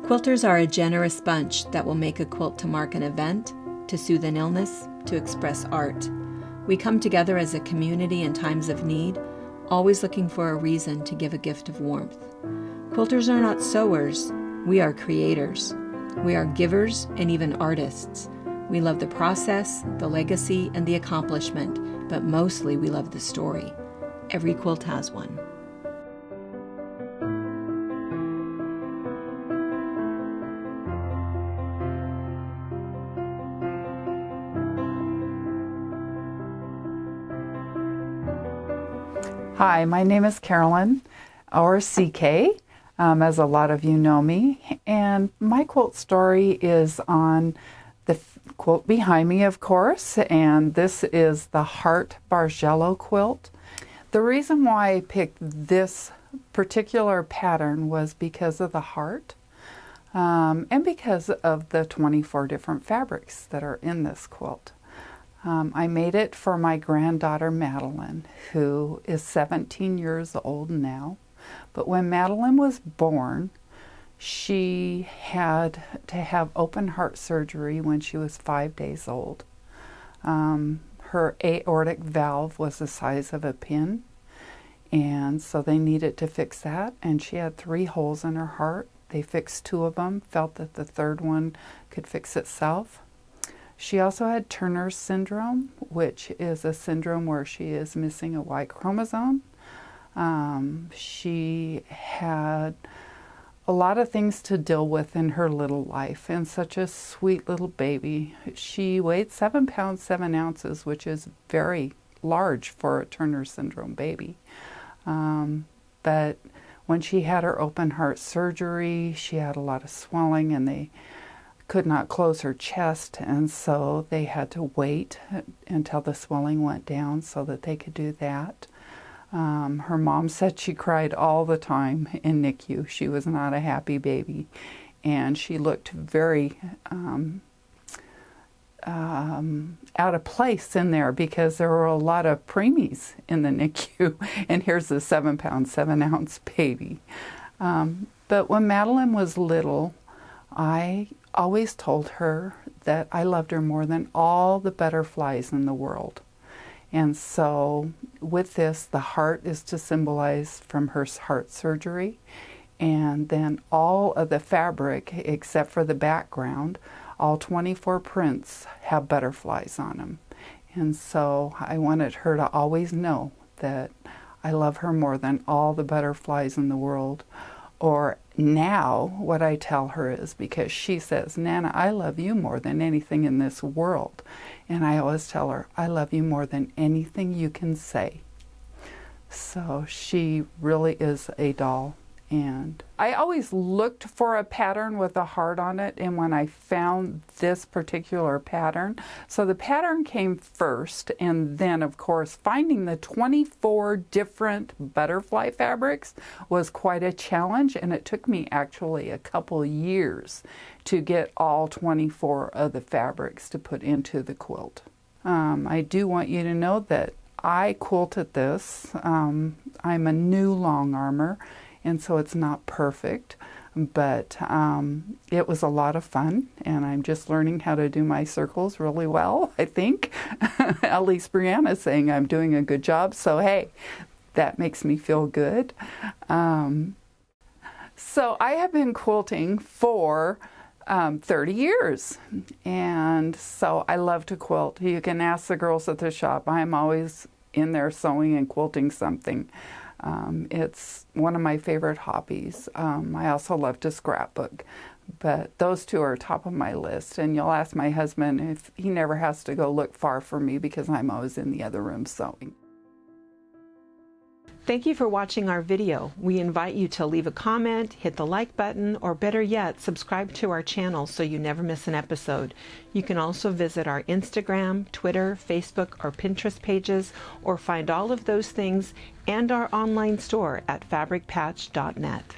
Quilters are a generous bunch that will make a quilt to mark an event, to soothe an illness, to express art. We come together as a community in times of need, always looking for a reason to give a gift of warmth. Quilters are not sewers, we are creators. We are givers and even artists. We love the process, the legacy, and the accomplishment, but mostly we love the story. Every quilt has one. Hi, my name is Carolyn, or CK, as a lot of you know me, and my quilt story is on the quilt behind me, of course, and this is the Heart Bargello quilt. The reason why I picked this particular pattern was because of the heart, and because of the 24 different fabrics that are in this quilt. I made it for my granddaughter Madeline, who is 17 years old now. But when Madeline was born, she had to have open heart surgery when she was 5 days old. Her aortic valve was the size of a pin, and so they needed to fix that, and she had 3 holes in her heart. They fixed 2 of them, felt that the 3rd one could fix itself. She also had Turner's syndrome, which is a syndrome where she is missing a Y chromosome. She had a lot of things to deal with in her little life, and such a sweet little baby. She weighed 7 pounds 7 ounces, which is very large for a Turner syndrome baby. But when she had her open heart surgery, she had a lot of swelling, and they could not close her chest, and so they had to wait until the swelling went down so that they could do that. Her mom said she cried all the time in NICU. She was not a happy baby, and she looked very out of place in there because there were a lot of preemies in the NICU, and here's a 7 pound 7 ounce baby. But when Madeline was little, I always told her that I loved her more than all the butterflies in the world. And so with this, the heart is to symbolize from her heart surgery, and then all of the fabric, except for the background, all 24 prints have butterflies on them. And so I wanted her to always know that I love her more than all the butterflies in the world. Or now, what I tell her is, because she says, Nana, I love you more than anything in this world. And I always tell her, I love you more than anything you can say. So she really is a doll. And I always looked for a pattern with a heart on it, and when I found this particular pattern, so the pattern came first, and then of course finding the 24 different butterfly fabrics was quite a challenge, and it took me actually a couple years to get all 24 of the fabrics to put into the quilt. I do want you to know that I quilted this. I'm a new long armor, and so it's not perfect, but it was a lot of fun, and I'm just learning how to do my circles really well, I think. At least Brianna's saying I'm doing a good job, so hey, that makes me feel good. So I have been quilting for 30 years, and so I love to quilt. You can ask the girls at the shop. I'm always in there sewing and quilting something. It's one of my favorite hobbies. I also love to scrapbook, but those 2 are top of my list. And you'll ask my husband if he never has to go look far for me because I'm always in the other room sewing. Thank you for watching our video. We invite you to leave a comment, hit the like button, or better yet, subscribe to our channel so you never miss an episode. You can also visit our Instagram, Twitter, Facebook, or Pinterest pages, or find all of those things and our online store at fabricpatch.net.